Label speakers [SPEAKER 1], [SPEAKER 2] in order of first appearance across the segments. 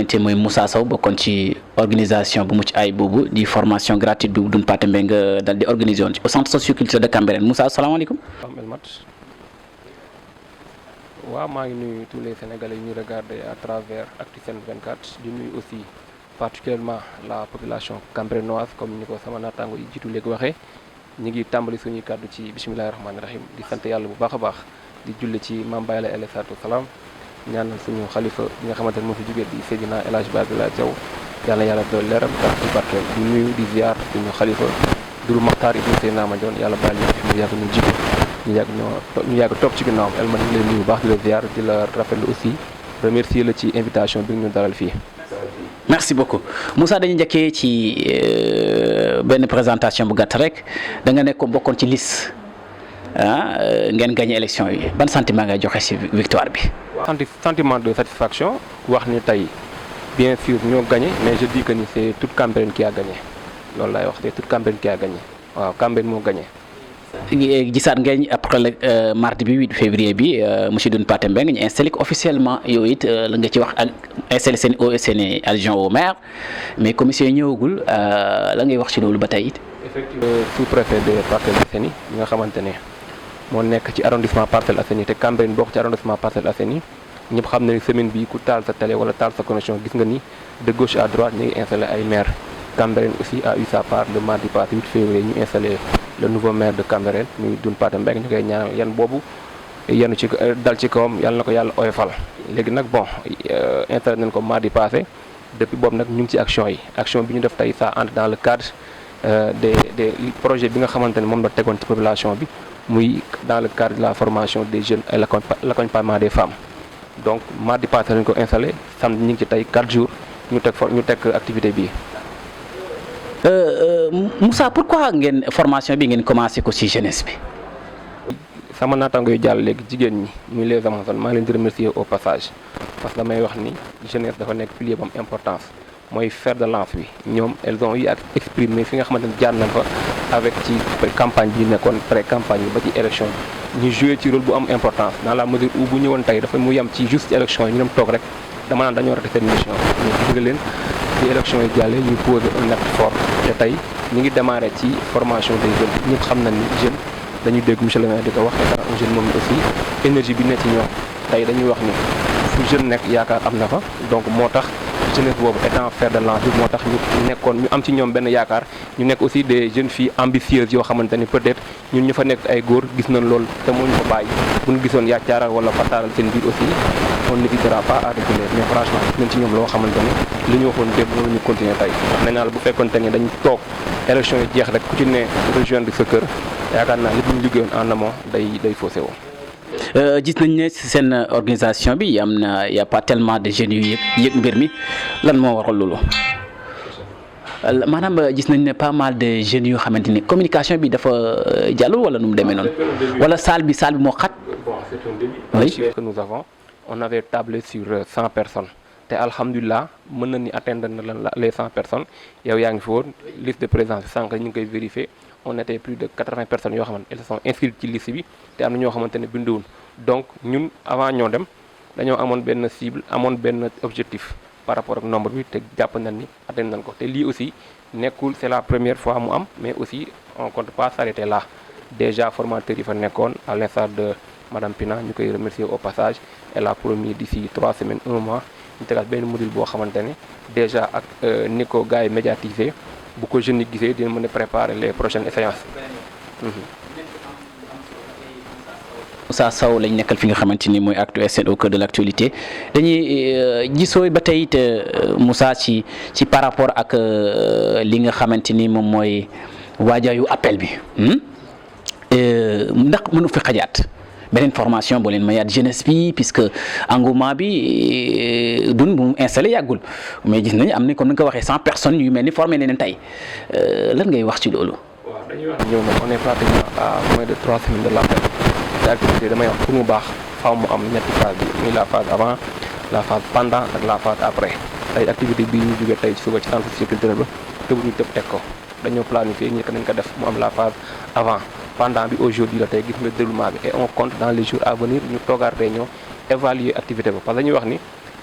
[SPEAKER 1] xamante mooy Moussa Sow bokkoon ci organisation bu mucc ay boobu di formation gratuite bu Doudou Pathé Mbengue dal di organisé woon au centre socioculturel de Cambérène Moussa asalaamaaleykum.
[SPEAKER 2] waaw maa ngi nuyu tous les Sénégalais yu ñu regarder à travers Actusen 24 di nuyu aussi particulièrement la population cambérénoise comme ni ko sama naataango yi jiitu léegi waxee ñu ngi tàmbali suñuy kàddu ci bisimilahi rahmaani rahim di sant yàlla bu baax a baax di julli ci Mame Baye alayhi salaatu wasalaam ñaanal suñu xalifa bi nga xamante ne moo fi jógee di Seydina El Hadj Babila Diaw yàlla yàlla dool leeram tax ci barkeel di nuyu di ziar suñu xalifa Doudou Makhtar ibn Seydina Mandione yàlla bàyyi leen fi mu yàgg ñu jiite ñu yàgg topp ci ginnaawam El Malick leen nuyu bu baax di la ziar di la rafetlu aussi remercier la ci invitation bi ñu dalal fii.
[SPEAKER 1] merci beaucoup Moussa dañu njëkkee ci benn présentation bu gàtt rek da nga nekk bokkoon ci liste ngeen gagné élection yi ban sentiment ngay joxe ci victoire bi.
[SPEAKER 2] sentiment de satisfaction wax ni tey bien sûr ñoo gagné mais je dis que ni c'est toute Cambérène qui a gagné loolu laay wax c'est toute Cambérène qui a gagné waaw Cambérène moo gagné.
[SPEAKER 1] gisaat ngeen après le mardi bi 8 février bi monsieur Doudou Pathé Mbengue ñu installé ko officiellement yow it la nga ci wax ak installé seen adjoint au maire mais commission yi ñëwagul la ngay wax ci loolu ba tey it.
[SPEAKER 2] effectivement sous-préfet de Parcelles Assainies ñi nga xamante ne moo nekk ci arrondissement Parcelles Assainies te Cambérène bokk ci arrondissement Parcelles Assainies ñëpp xam ne semaine bi ku taal sa télé wala taal sa connexion gis nga ni de gauche à droite ñu ngi installé ay maire Cambérène aussi a eu sa part le mardi passé 8 février ñu installé le nouveau maire de Cambérène muy Doudou Pathé Mbengue ñu koy ñaanal yan boobu yenu ci dal ci kawam yàlla na ko yàlla oyofal léegi nag bon installé nañ ko mardi passé depuis boobu nag ñu ngi ci action bi ñu def tey ça entre dans le cadre des projets bi nga xamante ne moom la tegoon ci population bi muy dans le cadre de la formation des jeunes et l'accompagnement des femmes donc mardi passé nañ ko installé samedi ñu ngi ci tey 4 jours ñu teg activité bii.
[SPEAKER 1] Moussa pourquoi ngeen formation bi ngeen commencé ko ci jeunesse bi.
[SPEAKER 2] sama naataango yu jàll léegi jigéen ñi muy les Amazones maa ngi leen di remercier au passage parce que damay wax ni jeunesse dafa nekk pilier bu am importance mooy fer de lance bi ñoom elles ont eu à exprimer fi nga xamante ne jaar nañ fa avec ci campagne bi nekkoon pré campagne bi ba ci élection bi ñu joué ci rôle bu am importance dans la mesure où bu ñëwoon tey dafa mu yem ci juste ci élection yi ñu dem toog rek dama naan dañoo raté seen mission ñu gis nga leen ci élection yi jàllee ñu posé un acte fort te tey ñu ngi démarré ci formation des jeunes ñëpp xam nañ ni jeune dañuy dégg monsieur le maire di ko wax étant un jeune moom aussi énergie bi nekk ci ñoom tey dañuy wax ni fu jeune nekk yaakaar am na fa donc moo tax jeunesse boobu étant fer de lance bi moo tax ñu am ci ñoom benn yaakaar ñu nekk aussi des jeunes filles ambitieuses yoo xamante ni peut-être ñun ñu fa nekk ay góor gis nañ loolu te moo ñu ko bàyyi bu ñu gisoon yaacaaral wala fataaral seen biir aussi on n'hésitera pas à reculer mais franchement gis nañ ci ñoom loo xamante ni li ñu waxoon démb loolu ñu continuer tey wax nañ naa la bu fekkonte ni dañ toog élection yi jeex rek ku ci ne rejoindre sa kër yaakaar naa lépp ñu liggéeyoon en amont day faussé woo.
[SPEAKER 1] gis nañ ne seen organisation bi y a pas tellement de jeunes yu yëg mbir mi lan moo waral loolu maanaam gis nañ ne pas mal de jeunes yoo xamante ni communication bi dafa jàllul wala nu mu demee noonu wala salle bi moo xat.
[SPEAKER 2] Bon, c'est un début. Oui. Que nous avons, on avait tablé sur 100 personnes. te alhamdulilah mën na ni atteindre na les 100 personnes yow yaa ngi fi woon liste de présence sànq ñu ngi koy vérifier on était plus de 80 personnes yoo xamante elles se sont inscrites ci liste bi te am na ñoo xamante ne binduwul donc ñun avant ñoo dem dañoo amoon benn cible amoon benn objectif par rapport ak nombre bi te jàpp nañ ni atteindre nañ ko te lii aussi nekkul c'est la première fois mu am mais aussi on compte pas s'arrêter là déjà formateurs yi fa nekkoon à l'instar de madame Pina ñu koy remercier au passage elle a promis d'ici 3 semaines 1 mois ñu tegaat benn module boo xamante ne déjà ak ni ko gars yi médiatisé bu ko jeunes yi gisee dina mën a préparer les prochaines séances.
[SPEAKER 1] Moussa Sow lañ nekkal fi nga xamante ni mooy Actusen au cœur de l'actualité dañuy gisoo ba tey it Moussa ci par rapport ak li nga xamante ni moom mooy waajaayu appel bi ndax mënu fi xajaat beneen formation boo leen mayaat jeunesse bi puisque engouement bi dun bu mu installé yàggul mais gis nañu am na comme ni nga ko waxee 100 personnes yu mel ni formé nañ leen tey lan ngay wax ci loolu.
[SPEAKER 2] waaw dañuy wax ñëw na on est pratiquement à moins de 3 semaines de l'appel te activité damay wax pour mu baax faaw mu am ñetti phase bi muy la phase avant la phase pendant ak la phase après tey activité bii ñu jógee tey suba ci centre socioculturel ba tëb ñu tëb teg ko dañoo planifier ñi nañ ko def mu am la phase avant. pendant bi aujourd'hui la tey gis nga déroulement bi et on compte dans les jours à venir ñu toogaat réunion évaluer activité ba parce que dañuy wax ni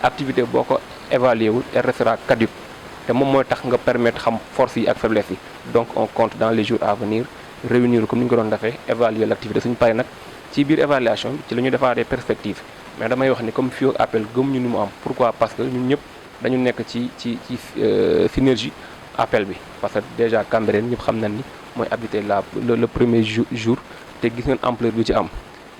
[SPEAKER 2] activité boo ko évalué wul elle restera caduque te moom mooy tax nga permettre xam force yi ak faiblesse yi. Donc on compte dans les jours à venir réunir comme ni ñu ko doon defee évaluer l'activité suñu paree nag ci biir évaluation bi ci la ñu defaatee perspectives mais damay wax ni comme fii ak appel gëm ñu ni mu am pourquoi parce que ñun ñëpp dañu nekk ci synergie appel bi parce que déjà Cambérène ñëpp xam nañ ni mooy habité le premier jour te gis ngeen ampleur bi ci am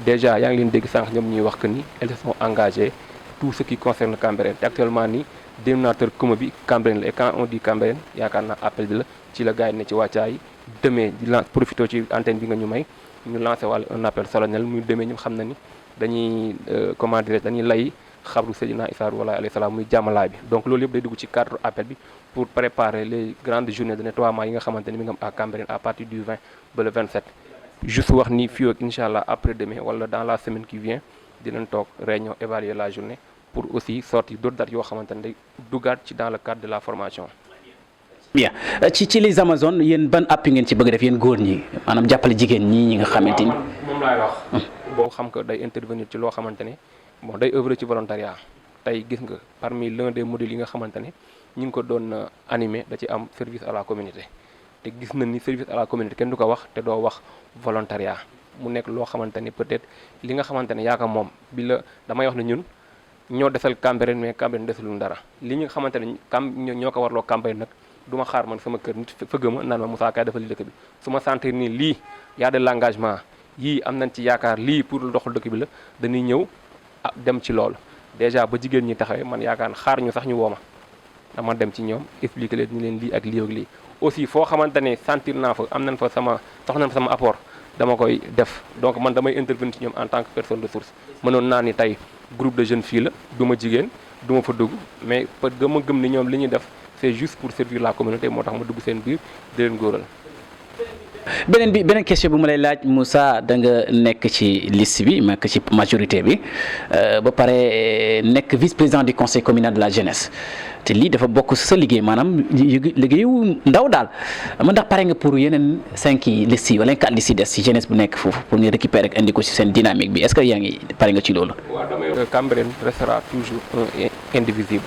[SPEAKER 2] déjà yaa ngi leen dégg sànq ñoom ñuy wax que ni elles se sont engagées tout ce qui concerne Cambérène te actuellement nii dénominateur commun bi Cambérène la et quand on dit Cambérène yaakaar naa appel bi la ci la gars yi ne ci wàccaay demee di profité ci antenne bi nga ñu may ñu lancé wàll un appel solennel muy demee ñu xam na ni dañuy comment dirais dañuy lay xabru Seydina Issa Rouhou Laye alayhi salaam muy jàmmalaay bi donc loolu yëpp day dugg ci cadre appel bi pour préparer les grandes journées de nettoiement yi nga xamante ni mi nga am à Cambérène à partir du 20 ba le 27 juste wax ni fii ak incha allah après demain wala dans la semaine qui vient dinañ toog réunion évaluer la journée pour aussi sortir d'autres dates yoo xamante ne day duggaat ci dans le cadre de la formation.
[SPEAKER 1] bien ci les Amazones yéen ban appui ngeen ci bëgg def yéen góor ñi maanaam jàppale jigéen ñi nga xamante ni.
[SPEAKER 2] moom laay wax. boo xam que day intervenir ci loo xamante ne bon day œuvrer ci volontariat tey gis nga parmi l'un des modules yi nga xamante ne ñu ngi ko doon animé da ci am service à la communauté te gis nañ ni service à la communauté kenn du ko wax te doo wax volontariat mu nekk loo xamante ni peut-être li nga xamante ne yaa ko moom bi la damay wax ne ñun. ñoo desal Cambérène mais Cambérène desalul dara li ñu xamante ne ñoo ko warloo Cambérène nag du ma xaar man sama kër nit fëgg ma naan ma Moussa kaay defal li dëkk bi su ma sentir nii lii y a de l'engagement yii am nañ ci yaakaar lii pour doxal dëkk bi la dañuy ñëw dem ci loolu déjà ba jigéen ñi taxawee man yaakaar xaar ñu sax ñu woo ma dama dem ci ñoom expliquer leen ni leen lii ak lii ak lii aussi foo xamante ne sentir naa fa am nañ fa soxla nañ fa sama apport dama koy def donc man damay intervenir ci ñoom en tant que personne de ressource mënoon naa ni tey groupe de jeunes filles la du ma jigéen du ma fa dugg mais peut gëm ni ñoom li ñuy def c'est juste pour servir la communauté moo tax ma dugg seen biir di leen góoral.
[SPEAKER 1] beneen question bu ma lay laaj Moussa da nga nekk ci liste bi nekk ci majorité bi ba pare nekk vice-président du conseil communal de la jeunesse te lii dafa bokk sa liggéey maanaam liggéeyu ndaw daal ma ndax pare nga pour yeneen 5 listes yi wala 4 listes yi des ci jeunesse bu nekk foofu pour ñu récupérer ak indi ko ci seen dynamique bi est-ce que yaa ngi pare nga ci loolu.
[SPEAKER 2] waaw damay Cambérène restera toujours un indivisible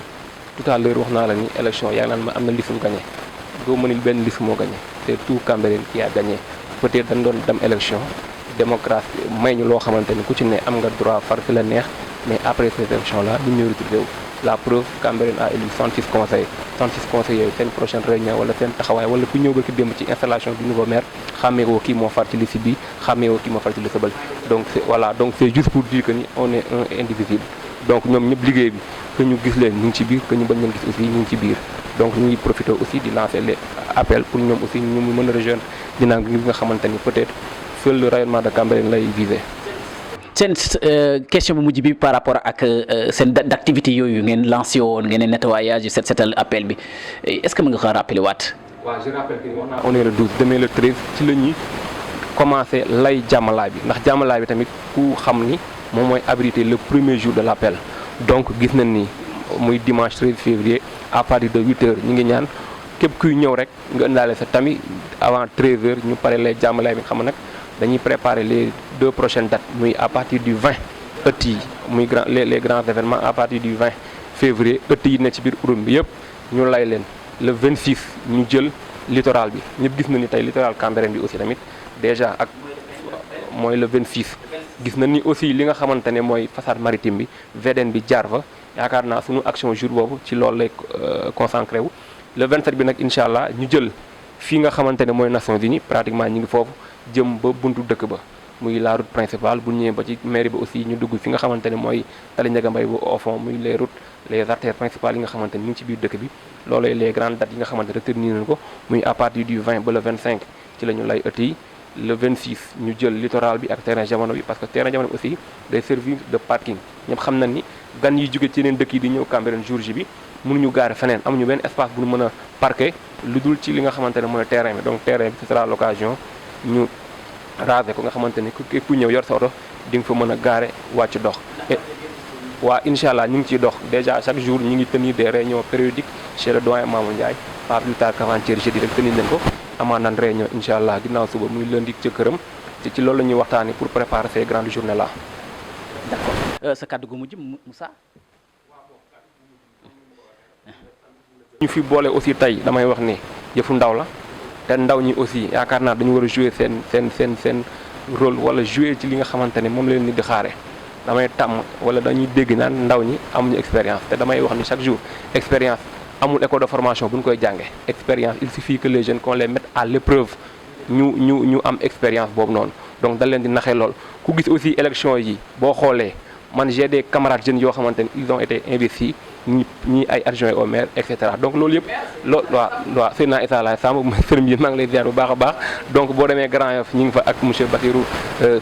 [SPEAKER 2] tout à l'heure wax naa la ni élection yaa ngi naan ma am na liste bu gagné doo mënil benn liste moo gagné c'est tout Cambérène qui a gagné peut-être dañ doon dem élection démocratie may ñu loo xamante ni ku ci ne am nga droit far fi la neex mais après ces élections là ñu ñëw retrouvé wu la preuve Cambérène a élu 66 conseillers yooyu seen prochaine réunion wala seen taxawaay wala ku ñëw ba ki démb ci installation du nouveau maire xàmmee woo kii moo far ci liste bi xàmmee woo kii moo far ci liste bële donc c'est juste pour dire que ni on est un indivisible donc ñoom ñëpp liggéey bi que ñu gis leen ñu ngi ci biir que ñu bañ leen gis aussi ñu ngi ci biir donc ñu ngi profité aussi di lancer les appels pour ñoom aussi ñu mën a rejoindre dynamique bi nga xamante ni peut-être seul le rayonnement de Cambérène lay viser.
[SPEAKER 1] seen question bu mujj bi par rapport ak seen d'activité yooyu ngeen lancé woon ngeen nettoyage yu setal appel bi est-ce que mën nga ko rappeler waat.
[SPEAKER 2] waaw je rappelle que wax naa on est le 12 demain le 13 ci la ñuy commencé lay jàmmalaay bi ndax jàmmalaay bi tamit ku xam ni moom mooy abriter le premier jour de l'appel donc gis nañ ni muy dimanche 13 février à partir de 8h ñu ngi ñaan képp kuy ñëw rek nga indaale sa tamit avant 13h ñu pare lay jàmmalaay bi nga xam nag dañuy préparer les 2 prochaines dates muy à partir du 20 ëtt yi muy les grands événements à partir du 20 février ëtt yi ne ci biir urum bi yëpp ñu lay leen le 26 ñu jël littoral bi ñëpp gis na ni tey littoral Cambérène bi aussi tamit déjà ak mooy le 26 gis na ni aussi li nga xamante ne mooy façade maritime bi VDN bi jaar fa yaakaar naa sunu action jour boobu ci loolu lay concentré wu le 27 bi nag incha allah ñu jël fii nga xamante ne mooy Nations Unies pratiquement ñu ngi foofu jëm ba buntu dëkk ba muy la route principale bu ñëwee ba ci mairie ba aussi ñu dugg fi nga xamante ne mooy Tali Ndiaga Mbaye bu au fond muy les routes les artères principales yi nga xamante ne ñu ngi ci biir dëkk bi loolay les grandes dates yi nga xamante ne retenir nañu ko muy à partir du 20 ba le 25 ci la ñu lay ëtt yi le 26 ñu jël littoral bi ak terrain jamono bi parce que terrain jamono bi aussi day servir de parking ñëpp xam nañ ni gan yi jóge ci yeneen dëkk yi di ñëw Cambérène jour ji bi mënuñu gaare feneen amuñu benn espace bu ñu mën a parquer lu dul ci li nga xamante ne mooy terrain bi donc terrain bi ce sera l'occasion ñu raser ko nga xamante ni ku ñëw yor sa oto di nga fa mën a gaare wàcc dox waa incha allah ñu ngi ciy dox déjà chaque jour ñu ngi tenir des réunions périodiques chez le doyen Mamadou Ndiaye pas plus tard qu'avant-hier jeudi rek tenir nañ ko amaan naan réunion incha allah ginnaaw suba muy lundi ca këram te ci loolu la ñuy waxtaanee pour préparer ces grandes journées là.
[SPEAKER 1] D'accord sa kàddu gu mujj Moussa.
[SPEAKER 2] ñu fi boole aussi tey damay wax ni yëfu ndaw la te ndaw ñi aussi yaakaar naa dañu war a jouer seen rôle wala jouer ci li nga xamante ne moom la leen nit di xaare damay tàmm wala dañuy dégg naan ndaw ñi amuñu expérience te damay wax ni chaque jour expérience amul école de formation bu ñu koy jànge expérience il suffit que les jeunes qu'on les mette à l'épreuve ñu am expérience boobu noonu donc dañ leen di naxee lool ku gis aussi élection yi boo xoolee man j'ai des camarades jeunes yoo xamante ni ils ont été investis ñi ay adjoints au maire et cetera donc loolu yëpp waaw Seydina Issa Laye Samb sëriñ bi maa ngi lay ziar bu baax a baax donc boo demee Grand Yoff ñu ngi fa ak monsieur Bassirou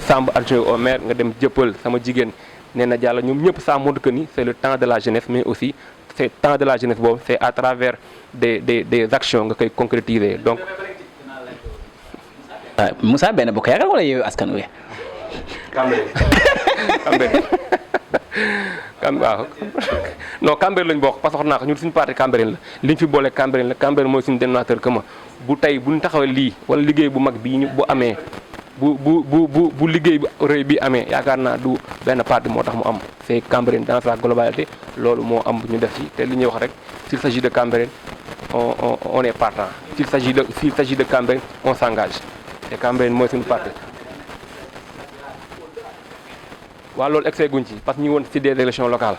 [SPEAKER 2] Samb adjoint au maire nga dem Jëppal sama jigéen nee na Diallo ñoom ñëpp ça montre que ni c'est le temps de la jeunesse mais aussi c'est temps de la jeunesse boobu c'est à travers des actions nga koy concrétiser donc.
[SPEAKER 1] Moussa benn bokk yaakaar wala Yewwi Askan Wi.
[SPEAKER 2] waaw non Cambérène lañ bokk parce que wax naa ko ñun suñu parti Cambérène la li ñu fi boole Cambérène la Cambérène mooy suñu dénominateur commun bu tey bu ñu taxawee lii wala liggéey bu mag bii ñu bu amee bu liggéey bu rëy bi amee yaakaar naa du benn parti moo tax mu am c'est Cambérène dans sa globalité loolu moo am ñu def ci te li ñuy wax rek s'il s'agit de Cambérène on est partant s'il s'agit de Cambérène on s'engage te Cambérène mooy suñu parti. waaw loolu excès guñ ci parce que ñu ngi woon ci des élections locales